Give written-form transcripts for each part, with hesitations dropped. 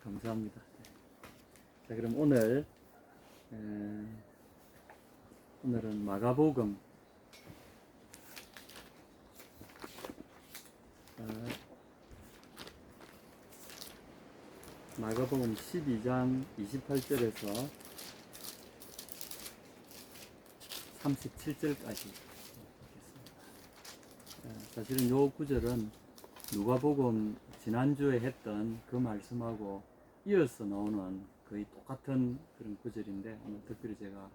감사합니다. 자, 그럼 오늘은 마가복음 마가복음 12장 28절에서 37절까지 읽겠습니다. 사실은 이 구절은 누가복음 지난주에 했던 그 말씀하고 이어서 나오는 거의 똑같은 그런 구절인데, 오늘 특별히 제가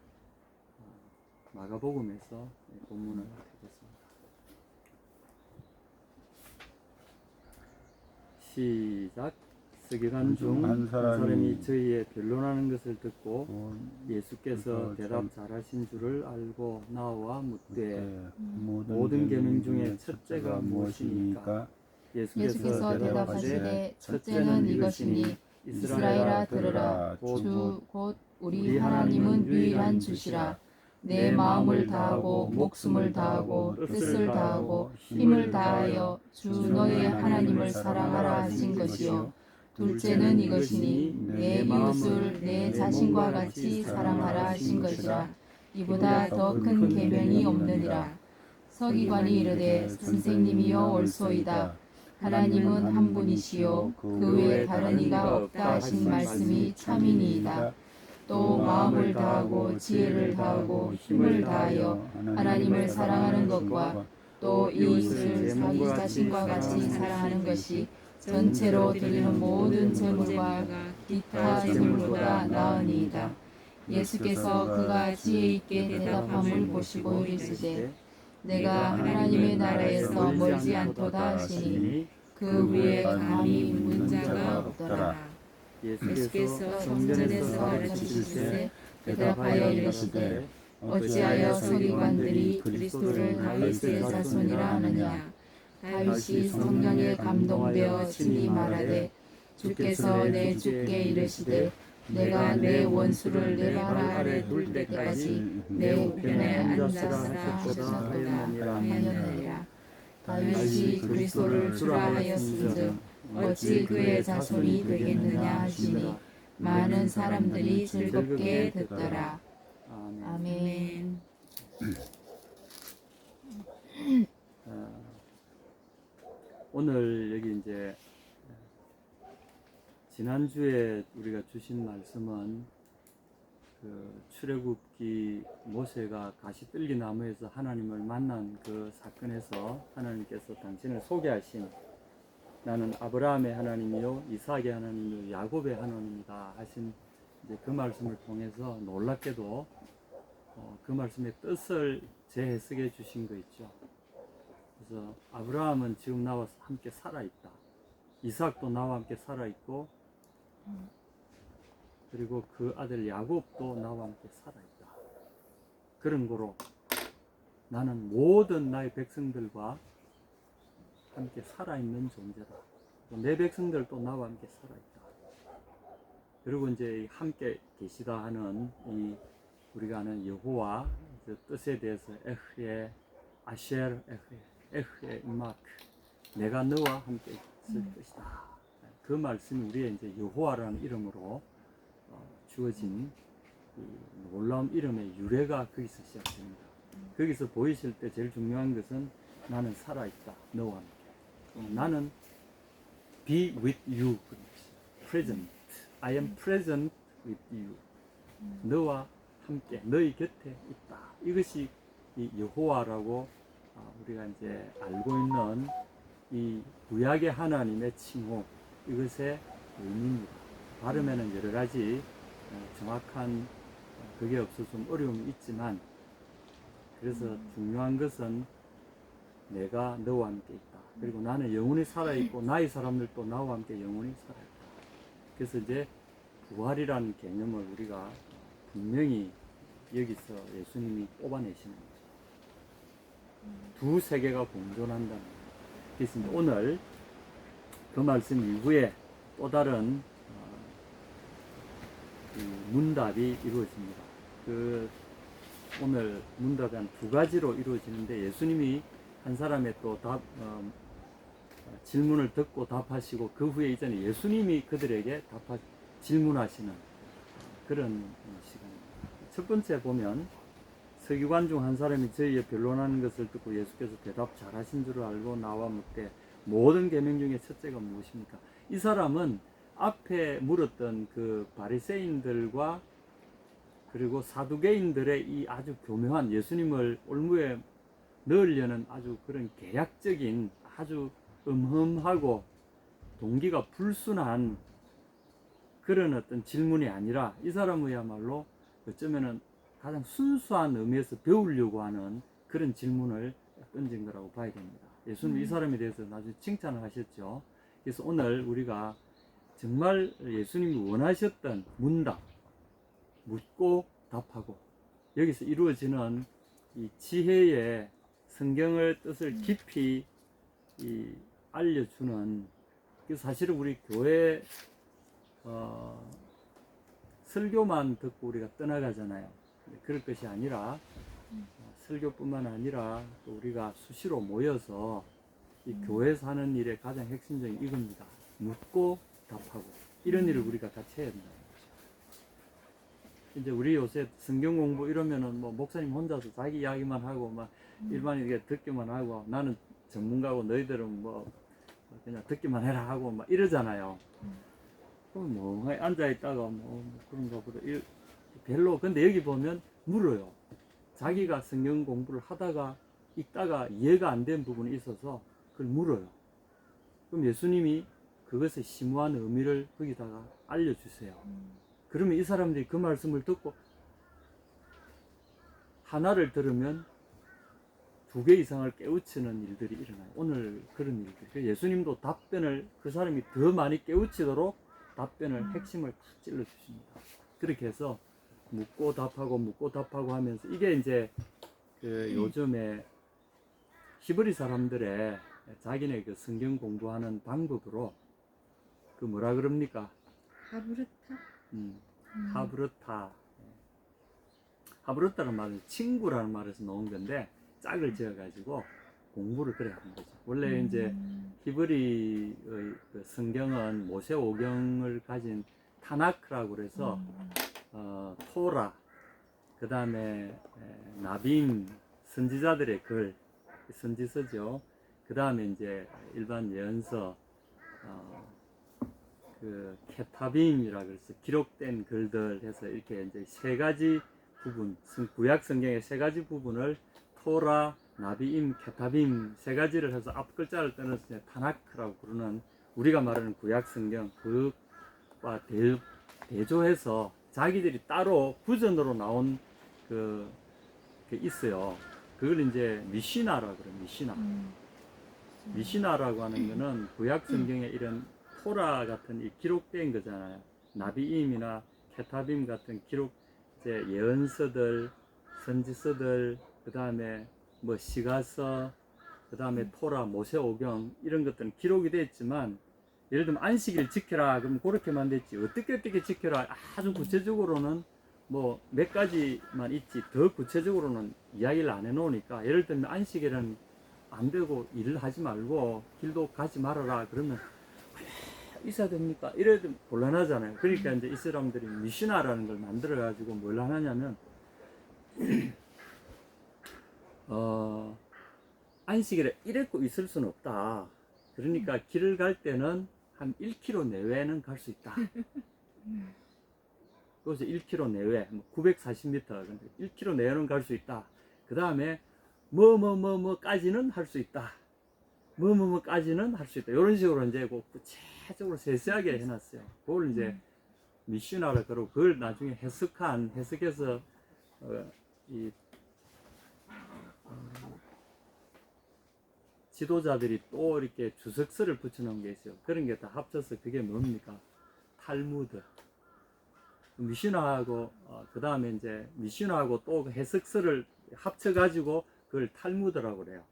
마가복음에서 본문을 하겠습니다. 시작. 서기관 중 한 사람이 저희의 변론하는 것을 듣고 예수께서 대답 잘하신 줄을 알고 나와 묻되 모든 계명 중에 첫째가 무엇이니까? 예수께서 대답하시되 첫째는 이것이니 이스라엘아 들으라. 곧 우리 하나님은 유일한 주시라. 내 마음을 다하고 목숨을 다하고 뜻을 다하고 힘을 다하여 주 너의 하나님을 사랑하라 하신 것이요. 둘째는 이것이니 내 이웃을 내 자신과 같이 사랑하라 하신 것이라. 이보다 더 큰 계명이 없느니라. 서기관이 이르되 선생님이여 옳소이다. 하나님은 한 분이시요 그 외에 다른 이가 없다 하신 말씀이 참이니이다. 또 마음을 다하고 지혜를 다하고 힘을 다하여 하나님을 사랑하는 것과 또 이웃을 자기 자신과 같이 사랑하는 것이 전체로 드리는 모든 제물과 기타 제물보다 나으니이다. 예수께서 그가 지혜 있게 대답함을 보시고 이르시되 내가 하나님의 나라에서 멀지 않도다 하시니 그 위에 감히 묻는 자가 없더라. 예수께서 성전에서 가르치시되 대답하여 이르시되 어찌하여 서기관들이 그리스도를 다윗의 자손이라 하느냐? 다윗이 성령에 감동되어 친히 말하되 주께서 내 주께 이르시되 내가 내 원수를 내 발 아래 둘 때까지 내 우편에 앉았으라 하셨도다 하였느니라. 다윗이 그리스도를 주라 하였은즉 어찌 그의 자손이 되겠느냐 하시니 많은 사람들이 즐겁게 듣더라. 아멘. 오늘 여기 이제 지난주에 우리가 주신 말씀은 그 출애굽기 모세가 가시뜰기 나무에서 하나님을 만난 그 사건에서 하나님께서 당신을 소개하신 나는 아브라함의 하나님이요 이삭의 하나님이요 야곱의 하나님이다 하신 이제 그 말씀을 통해서 놀랍게도 그 말씀의 뜻을 재해석해 주신 거 있죠. 그래서 아브라함은 지금 나와 함께 살아있다. 이삭도 나와 함께 살아있고 그리고 그 아들 야곱도 나와 함께 살아있다. 그런 거로 나는 모든 나의 백성들과 함께 살아있는 존재다. 내 백성들도 나와 함께 살아있다. 그리고 이제 함께 계시다 하는 이 우리가 아는 여호와 그 뜻에 대해서 에흐에 아쉘 에흐에 마크 내가 너와 함께 있을 것이다. 그 말씀이 우리의 이제 여호와라는 이름으로 주어진 놀라운 이름의 유래가 거기서 시작됩니다. 거기서 보이실 때 제일 중요한 것은 나는 살아있다. 너와 함께. 나는 be with you. present. I am present with you. 너와 함께, 너희 곁에 있다. 이것이 이 여호와라고 우리가 이제 알고 있는 이 구약의 하나님의 칭호, 이것의 의미입니다. 발음에는 여러 가지 정확한 그게 없어서 좀 어려움이 있지만, 그래서 중요한 것은 내가 너와 함께 있다. 그리고 나는 영원히 살아있고 나의 사람들도 나와 함께 영원히 살아있다. 그래서 이제 부활이라는 개념을 우리가 분명히 여기서 예수님이 뽑아내시는 거죠. 두 세계가 공존한다는 거예요. 그래서 오늘 그 말씀 이후에 또 다른 문답이 이루어집니다. 오늘 문답이 한 두 가지로 이루어지는데, 예수님이 한 사람의 또 질문을 듣고 답하시고 그 후에 이제는 예수님이 그들에게 질문하시는 그런 시간입니다. 첫 번째 보면 서기관 중 한 사람이 저희의 변론하는 것을 듣고 예수께서 대답 잘하신 줄을 알고 나와 묻되 모든 계명 중에 첫째가 무엇입니까? 이 사람은 앞에 물었던 그 바리새인들과 그리고 사두개인들의 이 아주 교묘한 예수님을 올무에 넣으려는 아주 그런 계약적인 아주 음험하고 동기가 불순한 그런 어떤 질문이 아니라 이 사람이야말로 어쩌면은 가장 순수한 의미에서 배우려고 하는 그런 질문을 던진 거라고 봐야 됩니다. 예수님 이 사람에 대해서 나중에 칭찬을 하셨죠. 그래서 오늘 우리가 정말 예수님이 원하셨던 문답, 묻고 답하고 여기서 이루어지는 이 지혜의 성경의 뜻을 깊이 알려주는, 사실은 우리 교회 설교만 듣고 우리가 떠나가잖아요. 그럴 것이 아니라 설교뿐만 아니라 또 우리가 수시로 모여서 이 교회에서 하는 일의 가장 핵심적인 이겁니다. 묻고 답하고 이런 일을 우리가 같이 해야 된다는 거죠. 이제 우리 요새 성경 공부 이러면은 뭐 목사님 혼자서 자기 이야기만 하고 막 일반인에게 듣기만 하고 나는 전문가고 너희들은 뭐 그냥 듣기만 해라 하고 막 이러잖아요. 그럼 뭐 앉아 있다가 뭐 그런가 보다 별로. 근데 여기 보면 물어요. 자기가 성경 공부를 하다가 읽다가 이해가 안 된 부분이 있어서 그걸 물어요. 그럼 예수님이 그것의 심오한 의미를 거기다가 알려주세요. 그러면 이 사람들이 그 말씀을 듣고 하나를 들으면 2개 이상을 깨우치는 일들이 일어나요. 오늘 그런 일들. 예수님도 답변을 그 사람이 더 많이 깨우치도록 답변을 핵심을 탁 찔러주십니다. 그렇게 해서 묻고 답하고 하면서 이게 이제 그 요즘에 히브리 사람들의 자기네 그 성경 공부하는 방법으로 그 뭐라 그럽니까? 하브르타. 하브르타라는 말은 친구라는 말에서 나온 건데 짝을 지어가지고 공부를 그래 하는 거죠. 원래 이제 히브리의 그 성경은 모세오경을 가진 타나크라고 그래서 토라, 그 다음에 나빔 선지자들의 글, 선지서죠. 그 다음에 이제 일반 예언서, 그 케타빔이라 그래서 기록된 글들 해서 이렇게 이제 3가지 부분, 구약 성경의 3가지 부분을 토라, 나비임, 케타빔 3가지를 해서 앞 글자를 떠나서 타나크라고 부르는, 우리가 말하는 구약 성경 그것과 대조해서 자기들이 따로 구전으로 나온 그 있어요. 그걸 이제 미시나라 그래요. 미시나라고 하는 거는 구약 성경에 이런 토라 같은 이 기록된 거잖아요. 나비임이나 케타빔 같은 기록, 이제 예언서들, 선지서들, 그 다음에 뭐 시가서, 그 다음에 토라, 모세오경 이런 것들은 기록이 되어 있지만, 예를 들면 안식일 지켜라 그럼 그렇게만 됐지 어떻게 지켜라 아주 구체적으로는 뭐 몇 가지만 있지 더 구체적으로는 이야기를 안 해놓으니까, 예를 들면 안식일은 안 되고 일을 하지 말고 길도 가지 말아라 그러면 있어야 됩니까? 이래도 곤란하잖아요. 그러니까 이제 이 사람들이 미시나라는 걸 만들어 가지고 뭘 하냐면 안식일에 이랬고 있을 수는 없다. 그러니까 길을 갈 때는 한 1km 내외는 갈 수 있다. 그래서 1km 내외, 940m, 1km 내외는 갈 수 있다. 그 다음에 뭐까지는 할 수 있다. 뭐까지는 할 수 있다. 이런 식으로 이제 구체적으로 세세하게 해놨어요. 그걸 이제 미시나라 그러고, 그걸 나중에 해석해서 지도자들이 또 이렇게 주석서를 붙여놓은 게 있어요. 그런 게 다 합쳐서 그게 뭡니까? 탈무드. 미시나하고 그 다음에 이제 미시나하고 또 해석서를 합쳐가지고 그걸 탈무드라고 그래요.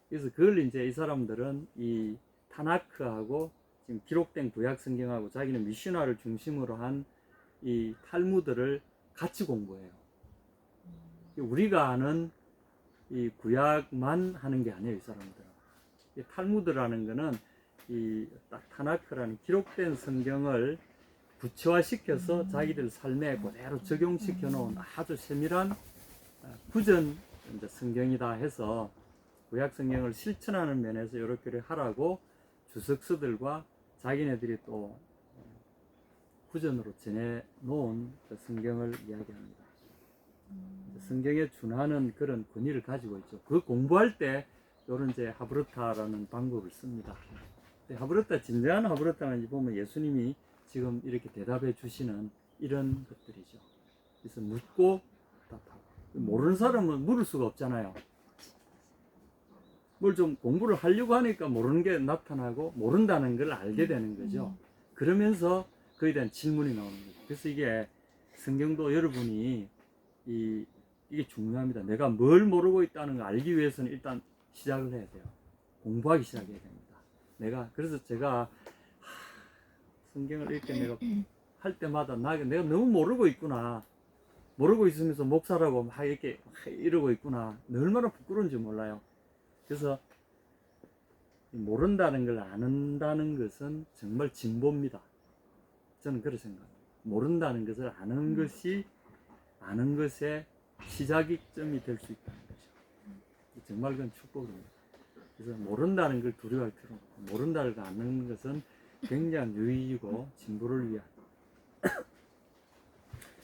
그래서 그걸 이제 이 사람들은 이 타나크하고 지금 기록된 구약 성경하고 자기는 미시나를 중심으로 한 이 탈무드를 같이 공부해요. 우리가 아는 이 구약만 하는 게 아니에요, 이 사람들은. 이 탈무드라는 거는 이 타나크라는 기록된 성경을 구체화시켜서 자기들 삶에 그대로 적용시켜 놓은 아주 세밀한 구전 이제 성경이다 해서 구약 성경을 실천하는 면에서 이렇게 하라고 주석서들과 자기네들이 또 구전으로 전해 놓은 그 성경을 이야기합니다. 성경에 준하는 그런 권위를 가지고 있죠. 그 공부할 때 이런 이제 하브르타라는 방법을 씁니다. 하브르타, 진정한 하브르타는 보면 예수님이 지금 이렇게 대답해 주시는 이런 것들이죠. 그래서 묻고 답하고. 모르는 사람은 물을 수가 없잖아요. 뭘 좀 공부를 하려고 하니까 모르는 게 나타나고 모른다는 걸 알게 되는 거죠. 그러면서 그에 대한 질문이 나오는 거죠. 그래서 이게 성경도 여러분이 이게 중요합니다. 내가 뭘 모르고 있다는 걸 알기 위해서는 일단 시작을 해야 돼요. 공부하기 시작해야 됩니다. 그래서 제가 성경을 이렇게 내가 할 때마다 내가 너무 모르고 있구나. 모르고 있으면서 목사라고 막 이렇게 이러고 있구나. 얼마나 부끄러운지 몰라요. 그래서 모른다는 걸 아는다는 것은 정말 진보입니다. 저는 그렇게 생각합니다. 모른다는 것을 아는 것이 아는 것의 시작점이 될 수 있다는 거죠. 정말 그건 축복입니다. 그래서 모른다는 걸 두려워할 필요는 없고 모른다는 걸 아는 것은 굉장한 유익이고 진보를 위한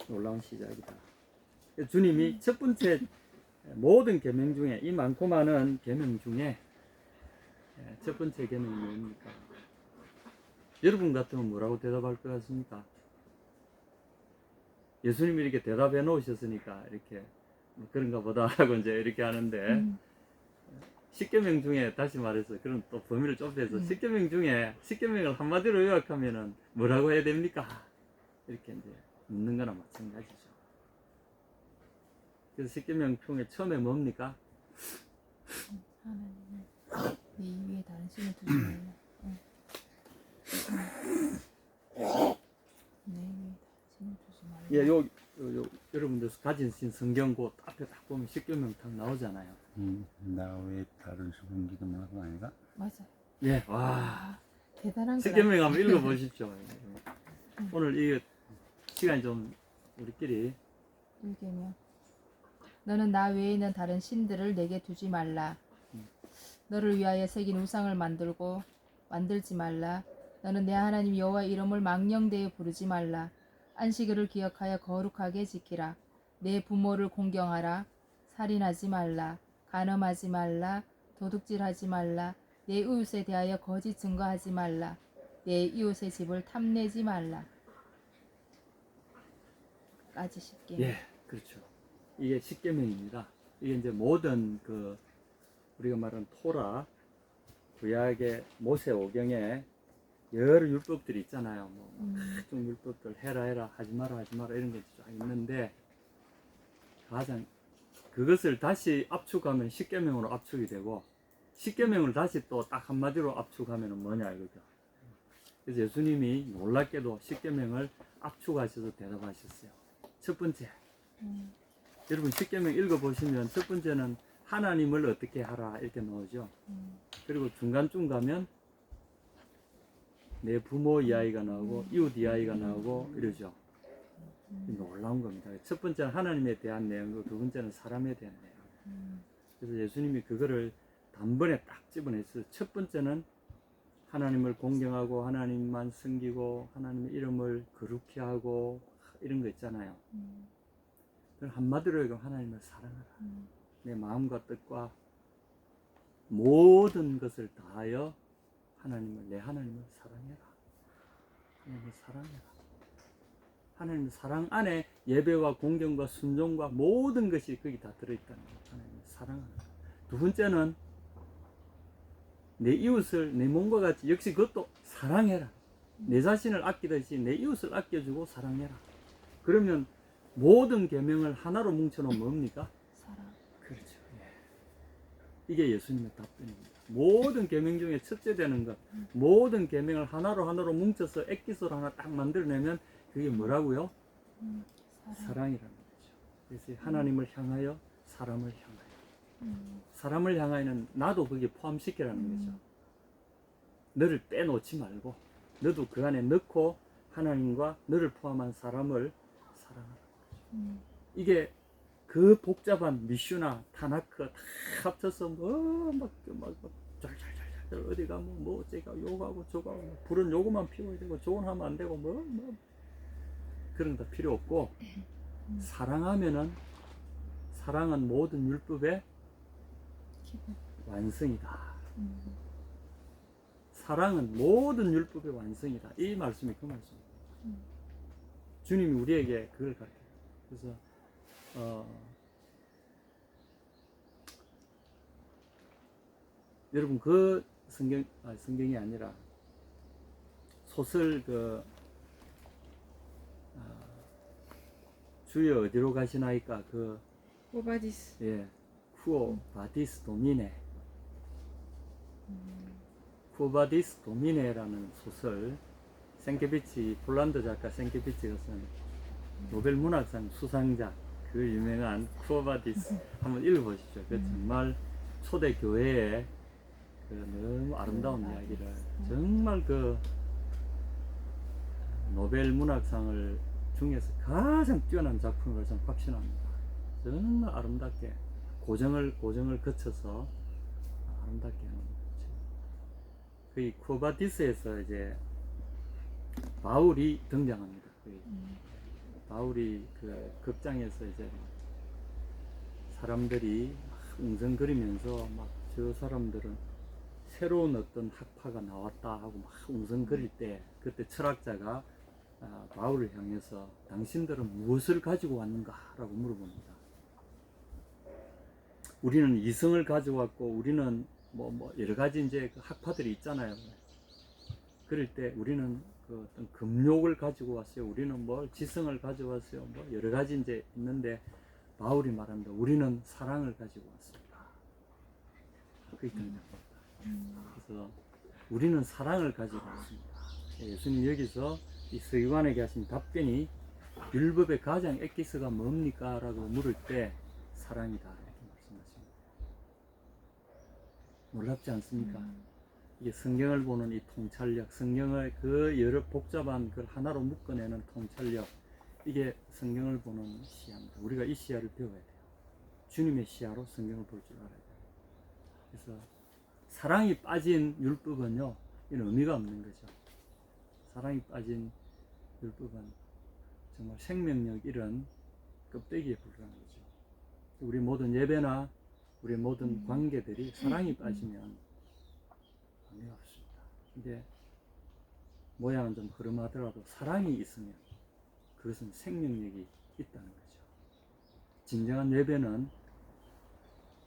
놀라운 시작이다. 주님이 첫 번째 모든 계명 중에 이 많고 많은 계명 중에 첫 번째 계명이 뭡니까? 여러분 같으면 뭐라고 대답할 것 같습니까? 예수님이 이렇게 대답해 놓으셨으니까 이렇게 그런가 보다 하고 이제 이렇게 하는데 10계명 중에 다시 말해서 그런 또 범위를 좁혀서 10계명 중에 10계명을 한마디로 요약하면은 뭐라고 해야 됩니까? 이렇게 이제 묻는 거나 마찬가지죠. 그래서 10계명 중에 처음에 뭡니까? 하나님은 네 위에 다른 신을 두지 말라. 네 위에 다른 신을 두지 말라. 예, 여러분들 가진 성경 그 앞에 딱 보면 10계명 딱 나오잖아요. 나 외에 다른 신을 기도하는 거 아닌가? 맞아요. 예, 와. 대단한 거. 10계명 한번 읽어보십시오. 오늘 이 시간이 좀 우리끼리 1계명. 너는 나 외에 있는 다른 신들을 내게 두지 말라. 너를 위하여 새긴 우상을 만들지 말라. 너는 내 하나님 여호와 이름을 망령되이 부르지 말라. 안식일을 기억하여 거룩하게 지키라. 내 부모를 공경하라. 살인하지 말라. 간음하지 말라. 도둑질하지 말라. 내 이웃에 대하여 거짓 증거하지 말라. 내 이웃의 집을 탐내지 말라. 까지 10계명. 예, 그렇죠. 이게 10계명입니다. 이게 이제 모든 우리가 말하는 토라, 구약의 모세오경에 여러 율법들이 있잖아요. 각종 율법들 해라 하지 마라 이런 게 쫙 있는데 가장 그것을 다시 압축하면 10계명으로 압축이 되고 10계명을 다시 또 딱 한마디로 압축하면 뭐냐 이거죠. 그래서 예수님이 놀랍게도 10계명을 압축하셔서 대답하셨어요. 첫 번째, 여러분 10계명 읽어보시면 첫 번째는 하나님을 어떻게 하라 이렇게 나오죠. 그리고 중간쯤 가면 내 부모 이야기가 나오고 이웃 이야기가 나오고 이러죠. 놀라운 겁니다. 첫 번째는 하나님에 대한 내용이고 두 번째는 사람에 대한 내용. 그래서 예수님이 그거를 단번에 딱 집어냈어요. 첫 번째는 하나님을 공경하고 하나님만 섬기고 하나님의 이름을 거룩히 하고 이런 거 있잖아요. 한마디로 얘기하면 하나님을 사랑하라. 내 마음과 뜻과 모든 것을 다하여 내 하나님을 사랑해라. 하나님을 사랑해라. 하나님의 사랑 안에 예배와 공경과 순종과 모든 것이 거기 다 들어있다는 거예요. 하나님을 사랑하라. 두 번째는 내 이웃을 내 몸과 같이 역시 그것도 사랑해라. 내 자신을 아끼듯이 내 이웃을 아껴주고 사랑해라. 그러면 모든 계명을 하나로 뭉쳐놓으면 뭡니까? 사랑. 그렇죠. 예. 이게 예수님의 답변입니다. 모든 계명 중에 첫째 되는 것, 모든 계명을 하나로 뭉쳐서 액기스로 하나 딱 만들어내면 그게 뭐라고요? 사랑이라는 거죠. 그래서 하나님을 향하여 사람을 향하여. 사람을 향하여는 나도 거기에 포함시키라는 거죠. 너를 빼놓지 말고 너도 그 안에 넣고 하나님과 너를 포함한 사람을 사랑하라. 이게 그 복잡한 미슈나 타나크 다 합쳐서 막 잘 어디 가면 뭐 어째가 요거하고 저거하고 불은 요거만 피워야 되고 저건 하면 안 되고 뭐 그런 거 필요 없고 사랑하면은 사랑은 모든 율법의 완성이다. 사랑은 모든 율법의 완성이다. 이 말씀이 그 말씀입니다. 주님이 우리에게 그걸 가르쳐요. 그래서 여러분 그 성경이 아니라 소설 주여 어디로 가시나이까 오바디스. 예, 쿠오 바디스 도미네 쿠바디스 도미네라는 소설 생케비치 폴란드 작가 생케비치가 쓴 노벨 문학상 수상자 그 유명한 쿠바디스 한번 읽어보십시오. 그 정말 초대 교회의 그 너무 아름다운 이야기를 정말 그 노벨 문학상을 중에서 가장 뛰어난 작품으로 저는 확신합니다. 정말 아름답게 고정을 거쳐서 아름답게 하는 거죠. 그 쿠바디스에서 이제 바울이 등장합니다. 바울이 그 극장에서 이제 사람들이 막 웅성거리면서 막 저 사람들은 새로운 어떤 학파가 나왔다 하고 막 웅성거릴 때 그때 철학자가 바울을 향해서 당신들은 무엇을 가지고 왔는가? 라고 물어봅니다. 우리는 이성을 가져왔고 우리는 뭐 여러 가지 이제 그 학파들이 있잖아요. 그럴 때 우리는 그 어떤 금욕을 가지고 왔어요. 우리는 뭐 지성을 가져왔어요. 뭐 여러 가지 이제 있는데 바울이 말합니다. 우리는 사랑을 가지고 왔습니다. 그게 등장합니다. 그래서 우리는 사랑을 가지고 왔습니다. 예수님 여기서 이 서기관에게 하신 답변이 율법의 가장 엑기스가 뭡니까? 라고 물을 때 사랑이다 이렇게 말씀하십니다. 놀랍지 않습니까? 이게 성경을 보는 이 통찰력, 성경을 그 여러 복잡한 걸 하나로 묶어내는 통찰력, 이게 성경을 보는 시야입니다. 우리가 이 시야를 배워야 돼요. 주님의 시야로 성경을 볼 줄 알아야 돼요. 그래서 사랑이 빠진 율법은요, 이는 의미가 없는 거죠. 사랑이 빠진 율법은 정말 생명력 이런 껍데기에 불과한 거죠. 우리 모든 예배나 우리 모든 관계들이 사랑이 빠지면 의미가 없습니다. 근데 모양은 좀 흐름하더라도 사랑이 있으면 그것은 생명력이 있다는 거죠. 진정한 예배는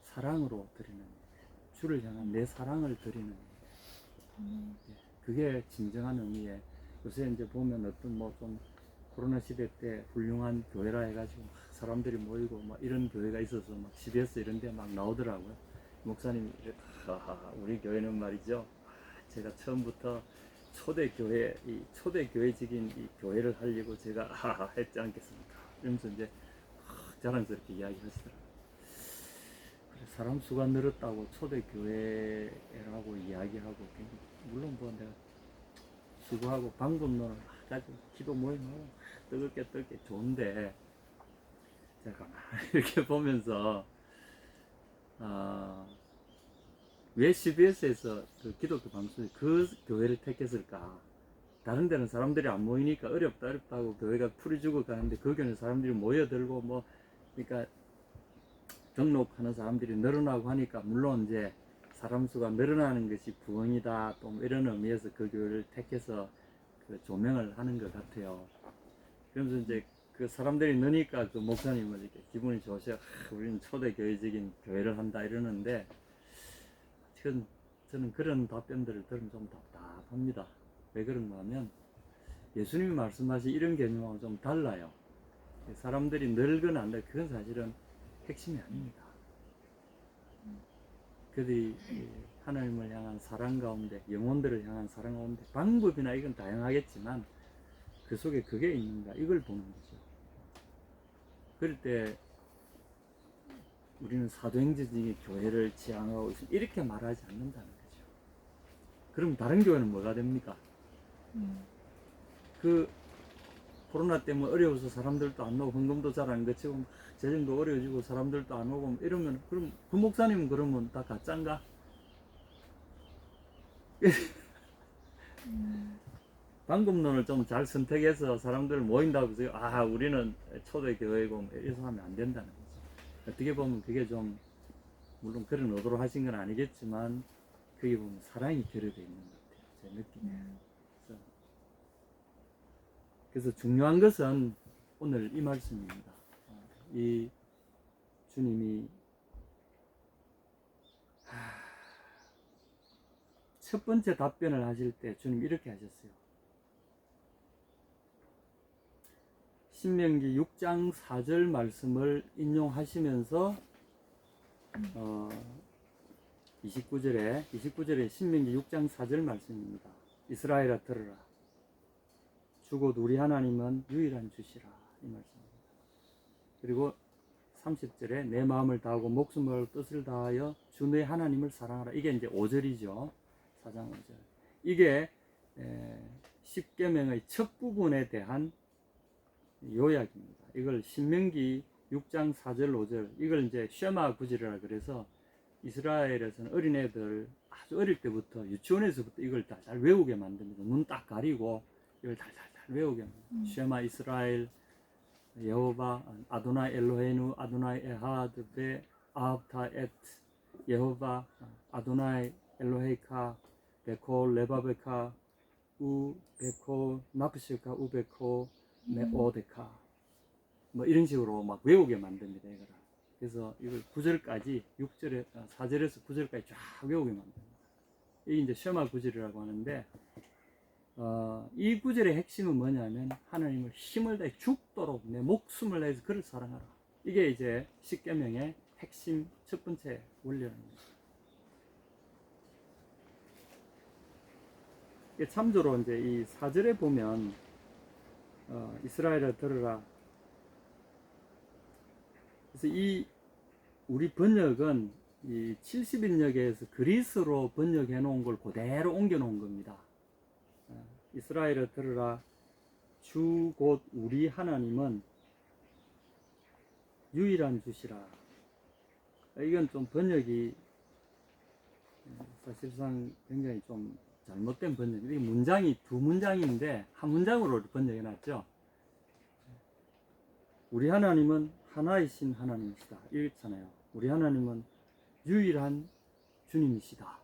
사랑으로 드리는 예배, 주를 향한 내 사랑을 드리는 예배. 그게 진정한 의미의, 요새 이제 보면 어떤 뭐 좀 코로나 시대 때 훌륭한 교회라 해가지고 막 사람들이 모이고 막 이런 교회가 있어서 막 CBS 이런 데 막 나오더라고요. 목사님이 우리 교회는 말이죠, 제가 처음부터 초대교회직인 이 교회를 하려고 제가 했지 않겠습니까? 이러면서 이제 자랑스럽게 이야기하시더라고요. 사람 수가 늘었다고 초대교회라고 이야기하고, 물론 뭐 내가 수고하고 방법론을 가지고 기도 모임하고 뜨겁게 좋은데, 제가 이렇게 보면서 왜 CBS에서 그 기독교 방송에 그 교회를 택했을까? 다른 데는 사람들이 안 모이니까 어렵다고 교회가 풀이 주고 가는데 그 교회는 사람들이 모여들고 뭐, 그러니까 등록하는 사람들이 늘어나고 하니까 물론 이제 사람 수가 늘어나는 것이 부흥이다 또 이런 의미에서 그 교회를 택해서 그 조명을 하는 것 같아요. 그러면서 이제 그 사람들이 느니까 그 목사님은 이렇게 기분이 좋으셔. 우리는 초대교회적인 교회를 한다 이러는데, 저는 그런 답변들을 들으면 좀 답답합니다. 왜 그런가 하면 예수님이 말씀하신 이런 개념하고 좀 달라요. 사람들이 늘거나 안 늘, 그건 사실은 핵심이 아닙니다. 그들이 하나님을 향한 사랑 가운데, 영혼들을 향한 사랑 가운데 방법이나 이건 다양하겠지만 그 속에 그게 있는가, 이걸 보는 거죠. 그럴 때 우리는 사도행전적인 교회를 지향하고 있습니다, 이렇게 말하지 않는다는 거죠. 그럼 다른 교회는 뭐가 됩니까? 그 코로나 때문에 어려워서 사람들도 안 오고 헌금도 잘 안 거치고 재정도 어려워지고 사람들도 안 오고 이러면 그럼 그 목사님은 그러면 다 가짜인가? 방법론을 좀 잘 선택해서 사람들 모인다고 해서 아 우리는 초대 교회고 이래서 하면 안 된다는 거죠. 어떻게 보면 그게 좀 물론 그런 의도로 하신 건 아니겠지만 그게 보면 사랑이 결여되어 있는 것 같아요. 제 느낌에. 그래서 중요한 것은 오늘 이 말씀입니다. 이 주님이 첫 번째 답변을 하실 때 주님 이렇게 하셨어요. 신명기 6장 4절 말씀을 인용하시면서 29절에 신명기 6장 4절 말씀입니다. 이스라엘아 들으라. 주 곧 우리 하나님은 유일한 주시라. 이 말씀입니다. 그리고 30절에 내 마음을 다하고 목숨을 뜻을 다하여 주 내 하나님을 사랑하라. 이게 이제 5절이죠. 4장 5절. 이게 10계명의 첫 부분에 대한 요약입니다. 이걸 신명기 6장 4절 5절 이걸 이제 쉐마 구절이라 그래서 이스라엘에서는 어린애들 아주 어릴 때부터 유치원에서부터 이걸 다 잘 외우게 만듭니다. 눈 딱 가리고 이걸 잘 외우게 만듭니다. 쉐마 이스라엘 여호바 아도나이 엘로헤inu 아도나이 에하드 베 아합타 엣 여호바 아도나이 엘로헤이카 베콜 레바베카 우 베콜 나프시카 우 베콜 메오데카 뭐 이런 식으로 막 외우게 만듭니다. 이거를. 그래서 이걸 9절까지 6절에 4절에서 9절까지 쫙 외우게 만듭니다. 이게 이제 쉐마 구절이라고 하는데 이 구절의 핵심은 뭐냐면 하나님을 힘을 다해 죽도록 내 목숨을 다해서 그를 사랑하라. 이게 이제 십계명의 핵심 첫 번째 원리입니다. 참조로 이제 이 4절에 보면 이스라엘아 들으라. 그래서 이 우리 번역은 이 70인역에서 그리스로 번역해 놓은 걸 그대로 옮겨 놓은 겁니다. 이스라엘아 들으라. 주 곧 우리 하나님은 유일한 주시라. 이건 좀 번역이 사실상 굉장히 좀 잘못된 번역. 이 문장이 두 문장인데 한 문장으로 번역해 놨죠. 우리 하나님은 하나이신 하나님이시다. 이렇잖아요. 우리 하나님은 유일한 주님이시다.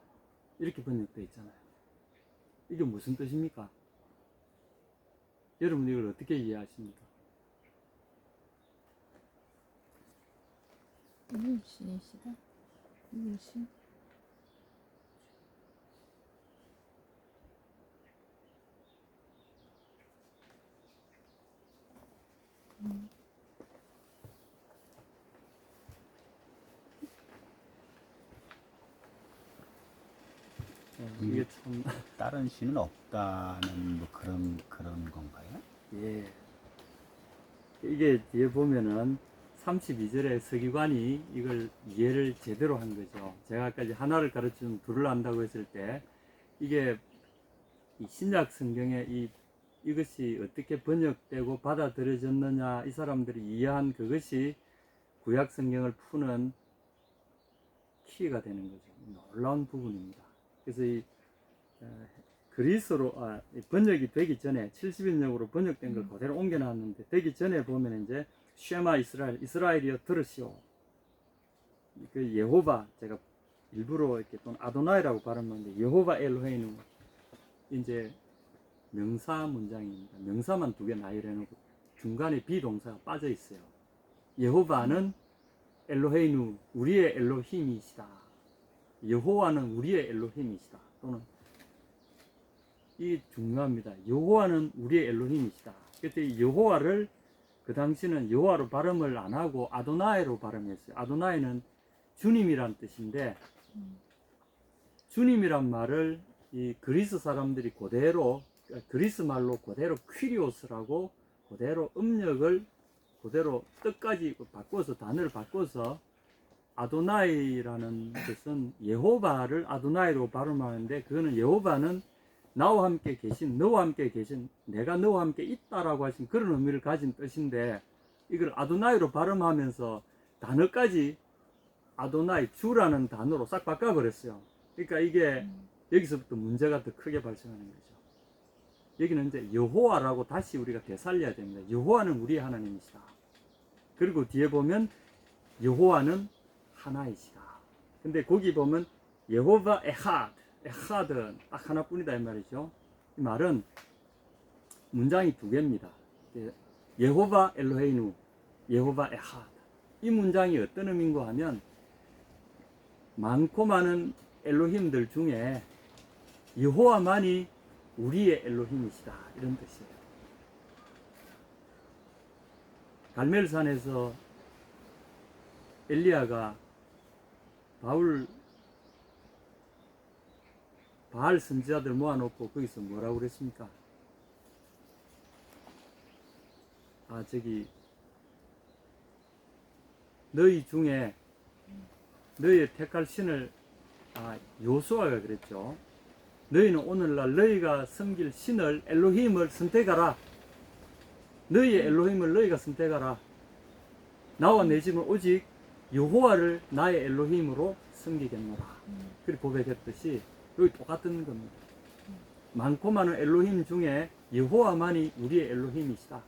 이렇게 번역되어 있잖아요. 이게 무슨 뜻입니까? 여러분 이걸 어떻게 이해하십니까? 유일신이시다. 유일신. 이게 참 다른 신은 없다는 뭐 그런 건가요? 예. 이게 뒤에 보면은 32절에 서기관이 이걸 이해를 제대로 한 거죠. 제가 아까 하나를 가르치면 둘을 안다고 했을 때 이게 이 신약 성경에 이것이 어떻게 번역되고 받아들여졌느냐 이 사람들이 이해한 그것이 구약 성경을 푸는 키가 되는 거죠. 놀라운 부분입니다. 그래서 이 그리스로 번역이 되기 전에 70인역으로 번역된 걸 그대로 옮겨놨는데 되기 전에 보면 이제 쉐마 이스라엘이여 들으시오. 그 여호바 제가 일부러 이렇게 또는 아도나이라고 발음하는데 여호바 엘로헤inu 이제 명사 문장입니다. 명사만 두 개 나열해놓고 중간에 비동사가 빠져 있어요. 여호바는 엘로헤inu 우리의 엘로힘이시다. 여호와는 우리의 엘로힘이시다. 또는 이 중요합니다. 여호와는 우리의 엘로힘이시다. 그때 여호와를 그 당시는 여호와로 발음을 안 하고 아도나이로 발음했어요. 아도나이는 주님이란 뜻인데 주님이란 말을 이 그리스 사람들이 그대로 그리스 말로 그대로 퀴리오스라고 그대로 음력을 그대로 뜻까지 바꿔서 단어를 바꿔서 아도나이라는 것은 여호와를 아도나이로 발음하는데, 그거는 여호와는 나와 함께 계신, 너와 함께 계신, 내가 너와 함께 있다라고 하신 그런 의미를 가진 뜻인데, 이걸 아도나이로 발음하면서 단어까지 아도나이, 주라는 단어로 싹 바꿔버렸어요. 그러니까 이게 여기서부터 문제가 더 크게 발생하는 거죠. 여기는 이제 여호와라고 다시 우리가 되살려야 됩니다. 여호와는 우리의 하나님이시다. 그리고 뒤에 보면 여호와는 하나이시다. 근데 거기 보면 여호와 에하드는 딱 하나뿐이다 이 말이죠. 이 말은 문장이 두 개입니다. 여호와 엘로헤이누, 여호와 에하드. 이 문장이 어떤 의미인가 하면, 많고 많은 엘로힘들 중에 여호와만이 우리의 엘로힘이시다, 이런 뜻이에요. 갈멜산에서 엘리야가 바알 선지자들 모아놓고 거기서 뭐라고 그랬습니까? 너희 중에 너희의 택할 신을, 요수아가 그랬죠. 너희는 오늘날 너희가 섬길 신을, 엘로힘을 선택하라. 너희의 엘로힘을 너희가 선택하라. 나와 내 집은 오직 여호와를 나의 엘로힘으로 섬기겠노라. 그렇게 고백했듯이 여기 똑같은 겁니다. 많고 많은 엘로힘 중에 여호와만이 우리의 엘로힘이시다.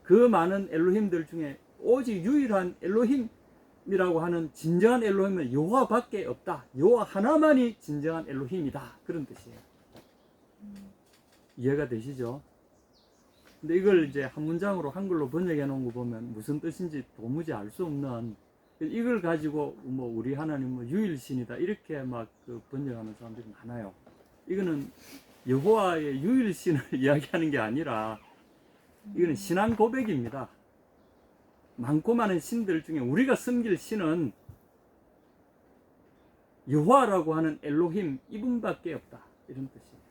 그 많은 엘로힘들 중에 오직 유일한 엘로힘이라고 하는 진정한 엘로힘은 여호와밖에 없다. 여호와 하나만이 진정한 엘로힘이다. 그런 뜻이에요. 이해가 되시죠? 근데 이걸 이제 한 문장으로 한글로 번역해 놓은 거 보면 무슨 뜻인지 도무지 알 수 없는, 이걸 가지고 뭐 우리 하나님은 유일신이다 이렇게 막 번역하는 사람들이 많아요. 이거는 여호와의 유일신을 이야기하는 게 아니라 이거는 신앙 고백입니다. 많고 많은 신들 중에 우리가 섬길 신은 여호와라고 하는 엘로힘 이분밖에 없다, 이런 뜻이에요.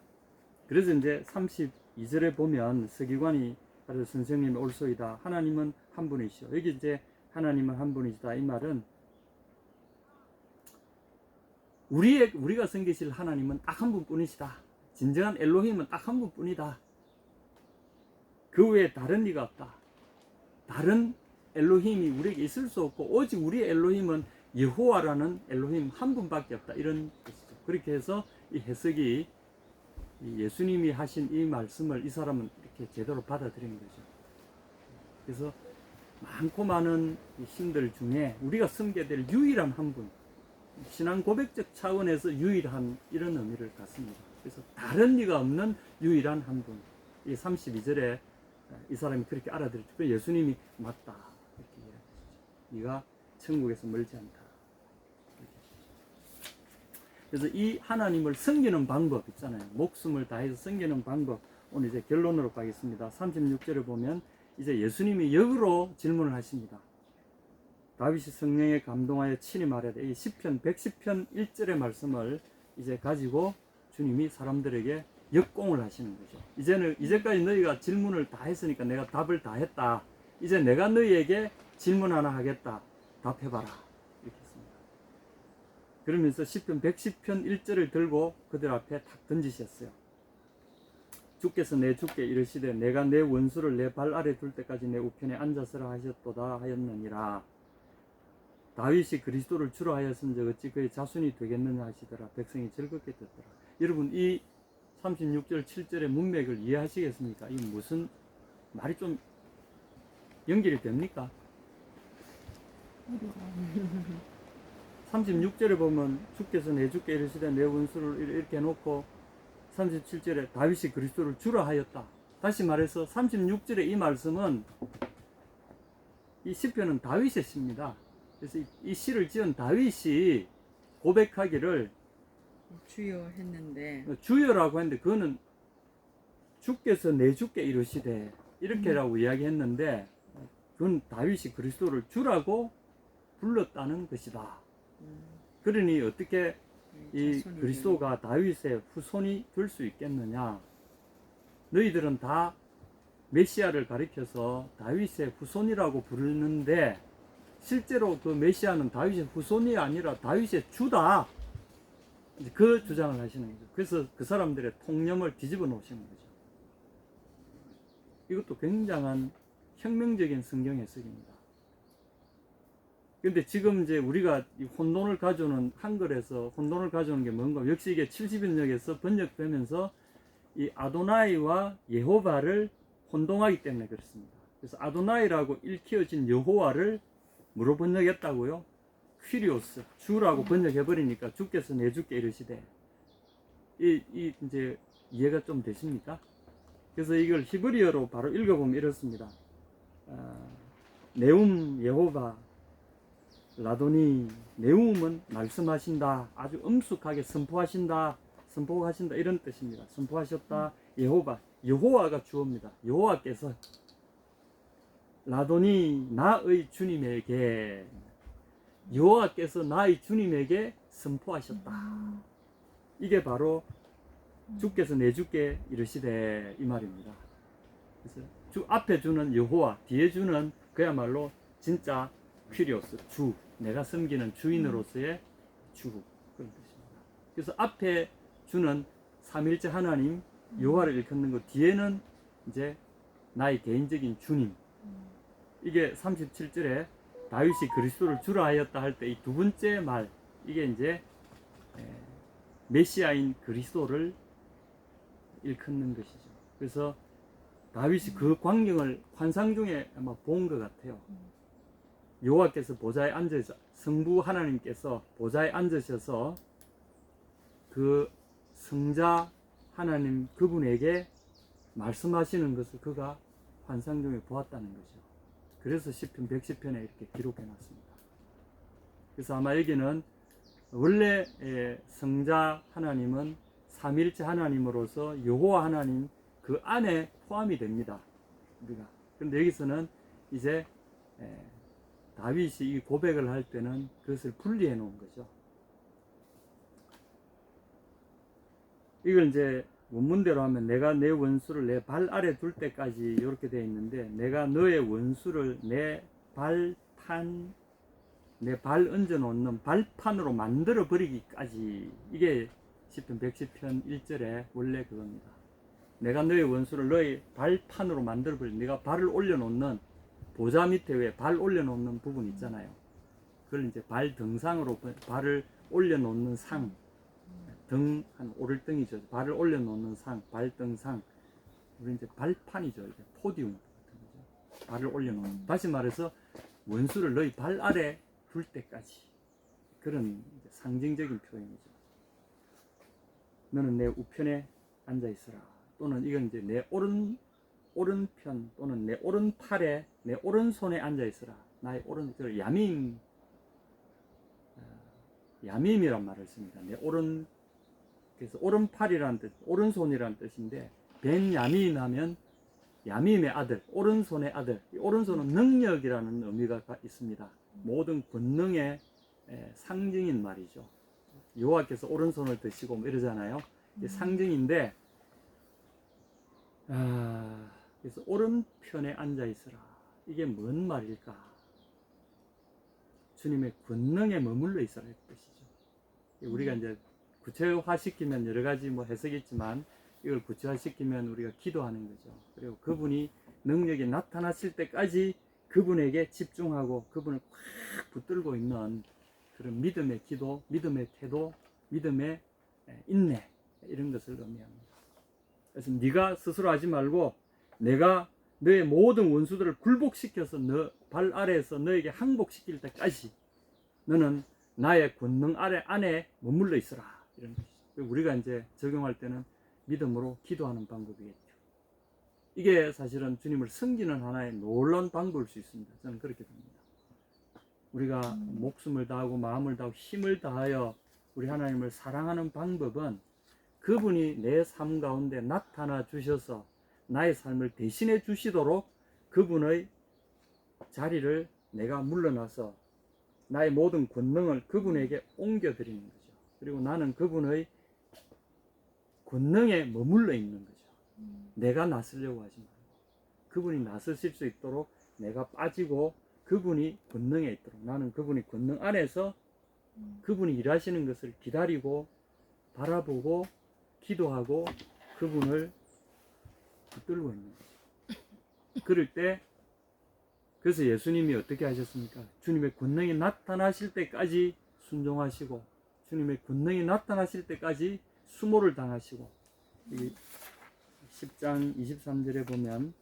그래서 이제 32절에 보면 서기관이 가르쳐 선생님이 올소이다. 하나님은 한 분이시오. 여기 이제 하나님은 한 분이시다. 이 말은 우리가 섬기실 하나님은 딱 한 분뿐이시다. 진정한 엘로힘은 딱 한 분뿐이다. 그 외에 다른 이가 없다. 다른 엘로힘이 우리에게 있을 수 없고 오직 우리의 엘로힘은 여호와라는 엘로힘 한 분밖에 없다, 이런 뜻이죠. 그렇게 해서 이 해석이 예수님이 하신 이 말씀을 이 사람은 이렇게 제대로 받아들인 거죠. 그래서 많고 많은 신들 중에 우리가 섬겨야 될 유일한 한 분, 신앙 고백적 차원에서 유일한, 이런 의미를 갖습니다. 그래서 다른 이가 없는 유일한 한 분. 이 32절에 이 사람이 그렇게 알아들었죠. 그래서 예수님이 맞다, 이렇게 이야기하시죠. 네가 천국에서 멀지 않다. 그래서 이 하나님을 섬기는 방법 있잖아요. 목숨을 다해서 섬기는 방법. 오늘 이제 결론으로 가겠습니다. 36절에 보면 이제 예수님이 역으로 질문을 하십니다. 다윗이 성령에 감동하여 친히 말하되, 이 시편 110편 1절의 말씀을 이제 가지고 주님이 사람들에게 역공을 하시는 거죠. 이제까지 너희가 질문을 다 했으니까 내가 답을 다 했다. 이제 내가 너희에게 질문 하나 하겠다. 답해봐라. 이렇게 했습니다. 그러면서 시편 110편 1절을 들고 그들 앞에 탁 던지셨어요. 주께서 내 주께 이르시되 내가 내 원수를 내 발 아래 둘 때까지 내 우편에 앉아서라 하셨도다 하였느니라. 다윗이 그리스도를 주로 하였은즉 어찌 그의 자손이 되겠느냐 하시더라. 백성이 즐겁게 듣더라. 여러분, 이 36절 7절의 문맥을 이해하시겠습니까? 이 무슨 말이 좀 연결이 됩니까? 36절에 보면 주께서 내 주께 이르시되 내 원수를 이렇게 해놓고 37절에 다윗이 그리스도를 주라 하였다. 다시 말해서 36절의 이 말씀은, 이 시편은 다윗의 시입니다. 그래서 이 시를 지은 다윗이 고백하기를 주여 했는데, 주여라고 했는데 그거는 주께서 내 주께 이르시되 이렇게라고 이야기했는데, 그건 다윗이 그리스도를 주라고 불렀다는 것이다. 그러니 어떻게 이 그리스도가 다윗의 후손이 될 수 있겠느냐? 너희들은 다 메시아를 가리켜서 다윗의 후손이라고 부르는데 실제로 그 메시아는 다윗의 후손이 아니라 다윗의 주다. 이제 그 주장을 하시는 거죠. 그래서 그 사람들의 통념을 뒤집어 놓으시는 거죠. 이것도 굉장한 혁명적인 성경 해석입니다. 근데 지금 이제 우리가 이 혼돈을 가져오는 한글에서 혼돈을 가져오는 게 뭔가, 역시 이게 70인역에서 번역되면서 이 아도나이와 예호바를 혼동하기 때문에 그렇습니다. 그래서 아도나이라고 읽혀진 여호와를 뭐로 번역했다고요? 퀴리오스, 주라고 번역해버리니까 주께서 내 주께 이르시되, 이제 이해가 좀 되십니까? 그래서 이걸 히브리어로 바로 읽어보면 이렇습니다. 네움 예호바 라도니, 네움은 말씀하신다, 아주 엄숙하게 선포하신다, 이런 뜻입니다. 선포하셨다. 예호바, 여호와가 주어입니다. 여호와께서 라도니, 나의 주님에게, 여호와께서 나의 주님에게 선포하셨다. 이게 바로 주께서 내 주께 이르시되, 이 말입니다. 그래서 주 앞에 주는 여호와, 뒤에 주는 그야말로 진짜 퀴리오스, 주, 내가 섬기는 주인으로서의 주, 그런 뜻입니다. 그래서 앞에 주는 삼일째 하나님 여호와를 일컫는 것, 뒤에는 이제 나의 개인적인 주님. 이게 37절에 다윗이 그리스도를 주라 하였다 할 때 이 두 번째 말, 이게 이제 메시아인 그리스도를 일컫는 것이죠. 그래서 다윗이 그 광경을 환상 중에 아마 본 것 같아요. 여호와께서 보좌에 앉으셔, 성부 하나님께서 보좌에 앉으셔서 그 성자 하나님 그분에게 말씀하시는 것을 그가 환상 중에 보았다는 거죠. 그래서 시편 110편에 이렇게 기록해 놨습니다. 그래서 아마 여기는 원래 성자 하나님은 삼일째 하나님으로서 여호와 하나님 그 안에 포함이 됩니다. 우리가. 그런데 여기서는 이제 다윗이 이 고백을 할 때는 그것을 분리해 놓은 거죠. 이걸 이제 원문대로 하면 내가 내 원수를 내 발 아래 둘 때까지 이렇게 되어 있는데, 내가 너의 원수를 내 발 얹어 놓는 발판으로 만들어 버리기까지, 이게 시편 110편 1절에 원래 그겁니다. 내가 너의 원수를 너의 발판으로 만들어 버리, 네가 발을 올려 놓는 보좌 밑에 왜 발 올려 놓는 부분 있잖아요. 그걸 이제 발 등상으로, 발을 올려 놓는 상, 등, 한 오를등이죠. 발을 올려놓는 상, 발등상. 우리 이제 발판이죠. 이제 포디움 같은 거죠. 발을 올려놓는. 다시 말해서 원수를 너희 발 아래 둘 때까지. 그런 상징적인 표현이죠. 너는 내 우편에 앉아 있으라. 또는 이건 이제 내 오른편 또는 내 오른팔에, 내 오른손에 앉아 있으라. 나의 야밈이란 말을 씁니다. 내 그래서 오른팔이라는 뜻, 오른손이라는 뜻인데, 벤야민 하면 야밈의 아들, 오른손의 아들. 이 오른손은 능력이라는 의미가 있습니다. 모든 권능의 상징인 말이죠. 여호와께서 오른손을 드시고 뭐 이러잖아요. 이게 상징인데, 그래서 오른편에 앉아 있으라. 이게 뭔 말일까? 주님의 권능에 머물러 있으라 이 뜻이죠. 우리가 이제 구체화시키면 여러 가지 뭐 해석이 있지만, 이걸 구체화시키면 우리가 기도하는 거죠. 그리고 그분이 능력이 나타났을 때까지 그분에게 집중하고 그분을 꽉 붙들고 있는 그런 믿음의 기도, 믿음의 태도, 믿음의 인내, 이런 것을 의미합니다. 그래서 네가 스스로 하지 말고 내가 너의 모든 원수들을 굴복시켜서 너 발 아래에서 너에게 항복시킬 때까지 너는 나의 권능 안에 머물러 있으라, 이런 것이죠. 우리가 이제 적용할 때는 믿음으로 기도하는 방법이겠죠. 이게 사실은 주님을 섬기는 하나의 놀라운 방법일 수 있습니다. 저는 그렇게 봅니다. 우리가 목숨을 다하고 마음을 다하고 힘을 다하여 우리 하나님을 사랑하는 방법은 그분이 내 삶 가운데 나타나 주셔서 나의 삶을 대신해 주시도록 그분의 자리를 내가 물러나서 나의 모든 권능을 그분에게 옮겨드리는 거죠. 그리고 나는 그분의 권능에 머물러 있는 거죠. 내가 나서려고 하지 말고 그분이 나서실 수 있도록 내가 빠지고 그분이 권능에 있도록 나는 그분이 권능 안에서 그분이 일하시는 것을 기다리고 바라보고 기도하고 그분을 붙들고 있는 거죠. 그럴 때 그래서 예수님이 어떻게 하셨습니까? 주님의 권능이 나타나실 때까지 순종하시고 주님의 권능이 나타나실 때까지 수모를 당하시고 10장 23절에 보면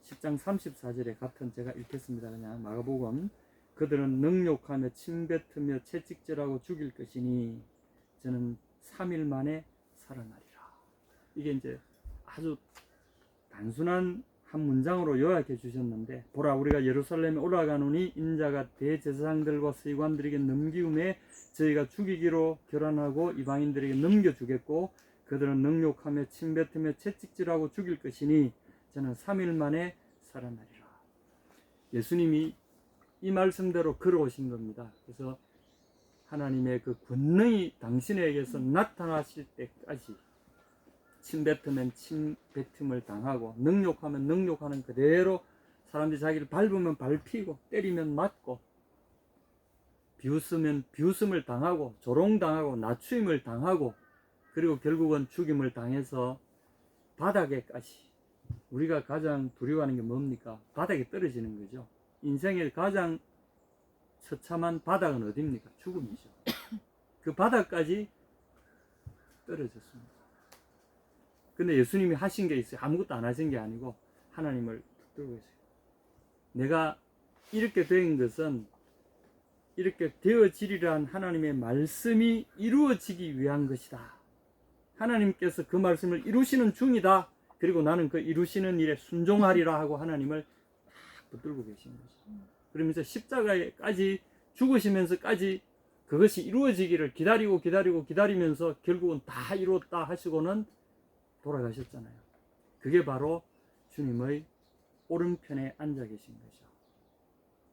10장 34절에 같은 제가 읽겠습니다. 그냥 마가복음 그들은 능욕하며 침뱉으며 채찍질하고 죽일 것이니 저는 3일 만에 살아나리라. 이게 이제 아주 단순한 한 문장으로 요약해 주셨는데 보라 우리가 예루살렘에 올라가노니 인자가 대제사장들과 서기관들에게 넘기움에 저희가 죽이기로 결단하고 이방인들에게 넘겨주겠고 그들은 능욕하며 침뱉으며 채찍질하고 죽일 것이니 저는 3일 만에 살아나리라. 예수님이 이 말씀대로 걸어오신 겁니다. 그래서 하나님의 그 권능이 당신에게서 나타나실 때까지 침뱉으면 침뱉음을 당하고 능욕하면 능욕하는 그대로 사람들이 자기를 밟으면 밟히고 때리면 맞고 비웃으면 비웃음을 당하고 조롱당하고 낮추임을 당하고 그리고 결국은 죽임을 당해서 바닥에까지 우리가 가장 두려워하는 게 뭡니까? 바닥에 떨어지는 거죠. 인생의 가장 처참한 바닥은 어디입니까? 죽음이죠. 그 바닥까지 떨어졌습니다. 근데 예수님이 하신 게 있어요. 아무것도 안 하신 게 아니고 하나님을 붙들고 있어요. 내가 이렇게 된 것은 이렇게 되어지리란 하나님의 말씀이 이루어지기 위한 것이다. 하나님께서 그 말씀을 이루시는 중이다. 그리고 나는 그 이루시는 일에 순종하리라 하고 하나님을 딱 붙들고 계신 거죠. 그러면서 십자가에까지 죽으시면서까지 그것이 이루어지기를 기다리면서 결국은 다 이루었다 하시고는 돌아가셨잖아요. 그게 바로 주님의 오른편에 앉아 계신 거죠.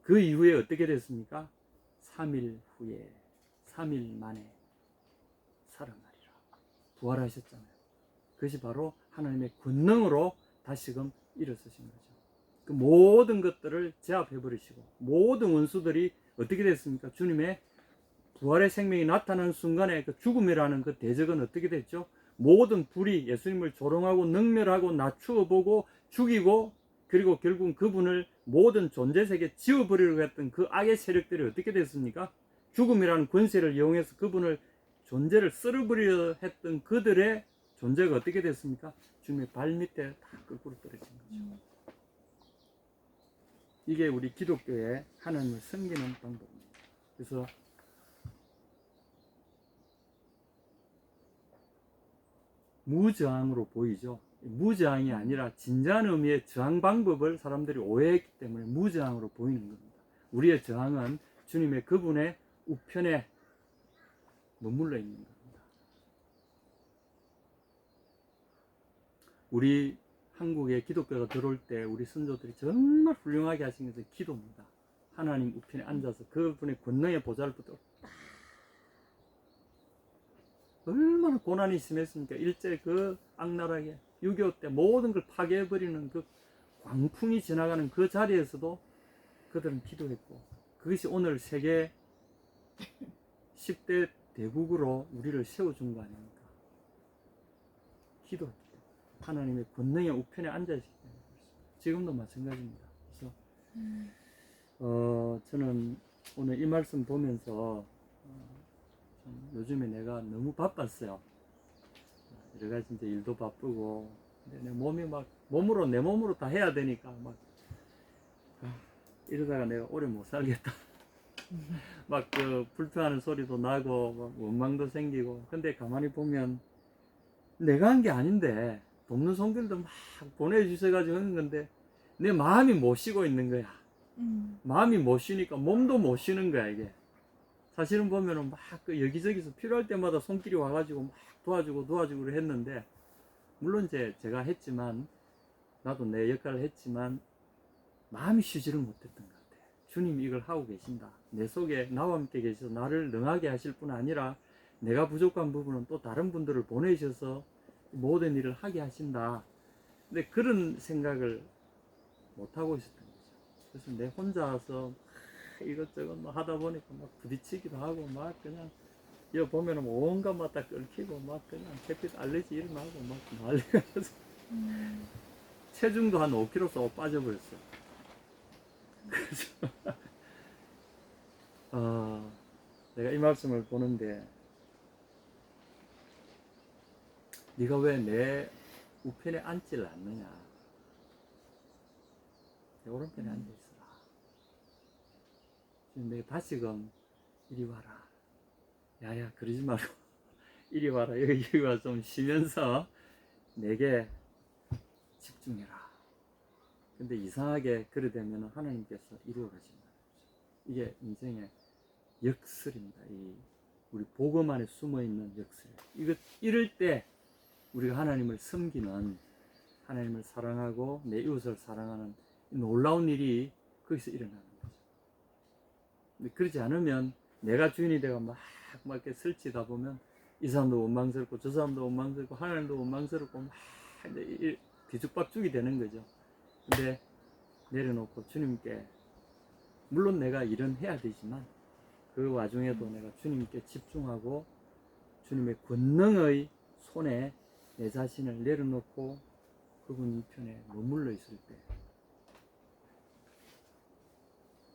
그 이후에 어떻게 됐습니까? 3일 후에 3일 만에 살아나리라. 부활하셨잖아요. 그것이 바로 하나님의 권능으로 다시금 일어서신 거죠. 그 모든 것들을 제압해 버리시고 모든 원수들이 어떻게 됐습니까? 주님의 부활의 생명이 나타나는 순간에 그 죽음이라는 그 대적은 어떻게 됐죠? 모든 불이 예수님을 조롱하고 능멸하고 낮추어 보고 죽이고 그리고 결국 그분을 모든 존재세계에 지워버리려고 했던 그 악의 세력들이 어떻게 됐습니까? 죽음이라는 권세를 이용해서 그분을 존재를 썰어버리려 했던 그들의 존재가 어떻게 됐습니까? 주님의 발밑에 다 거꾸로 떨어진 거죠. 이게 우리 기독교의 하나님을 섬기는 방법입니다. 그래서 무저항으로 보이죠. 무저항이 아니라 진지한 의미의 저항 방법을 사람들이 오해했기 때문에 무저항으로 보이는 겁니다. 우리의 저항은 주님의 그분의 우편에 머물러 있는 겁니다. 우리 한국에 기독교가 들어올 때 우리 선조들이 정말 훌륭하게 하신 것은 기도입니다. 하나님 우편에 앉아서 그분의 권능의 보좌를 붙들고 얼마나 고난이 심했습니까? 일제 그 악랄하게 6.25 때 모든 걸 파괴해버리는 그 광풍이 지나가는 그 자리에서도 그들은 기도했고 그것이 오늘 세계 10대 대국으로 우리를 세워준 거 아닙니까? 기도했기 때문에 하나님의 권능의 우편에 앉아있기 때문에 지금도 마찬가지입니다. 그래서 저는 오늘 이 말씀 보면서 요즘에 내가 너무 바빴어요. 여러 가지 이제 일도 바쁘고, 근데 내 몸이 막 내 몸으로 다 해야 되니까 막 이러다가 내가 오래 못 살겠다. 막 그 불편하는 소리도 나고 막 원망도 생기고. 근데 가만히 보면 내가 한 게 아닌데 돕는 성들도 막 보내주셔가지고 하는 건데 내 마음이 못 쉬고 있는 거야. 마음이 못 쉬니까 몸도 못 쉬는 거야 이게. 사실은 보면은 막 그 여기저기서 필요할 때마다 손길이 와가지고 막 도와주고 했는데 물론 제가 했지만 나도 내 역할을 했지만 마음이 쉬지를 못했던 것 같아. 주님이 이걸 하고 계신다. 내 속에 나와 함께 계셔서 나를 능하게 하실 뿐 아니라 내가 부족한 부분은 또 다른 분들을 보내셔서 모든 일을 하게 하신다. 근데 그런 생각을 못하고 있었던 거죠. 그래서 내 혼자서 이것저것 뭐 하다 보니까 막 부딪히기도 하고 막 그냥 여기 보면은 뭐 온갖 맛다 끓기고 막 그냥 햇빛 알레르기 일어나고 막 난리가 나서 체중도 한 5kg 쏙 빠져버렸어. 그래서 내가 이 말씀을 보는데 네가 왜 내 우편에 앉질 않느냐? 내 오른편에 앉아 있어라. 지금 내가 다시금 이리 와라. 야야 그러지 말고 이리 와라. 여기 와 좀 쉬면서 내게 집중해라. 근데 이상하게 그래 되면 하나님께서 이루어 가신다. 이게 인생의 역설입니다. 이 우리 복음 안에 숨어 있는 역설. 이럴 때 우리가 하나님을 섬기는, 하나님을 사랑하고 내 이웃을 사랑하는 놀라운 일이 거기서 일어나는 거죠. 근데 그렇지 않으면 내가 주인이 되고 막 이렇게 설치다 보면 이 사람도 원망스럽고 저 사람도 원망스럽고 하나님도 원망스럽고 막 뒤죽박죽이 되는 거죠. 근데 내려놓고 주님께, 물론 내가 일은 해야 되지만 그 와중에도 내가 주님께 집중하고 주님의 권능의 손에 내 자신을 내려놓고 그분 편에 머물러 있을 때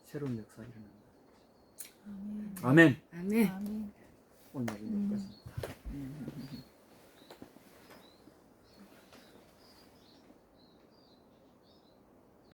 새로운 역사가 일어납니다. 아멘. 아멘. 아멘. 오늘 여기까지.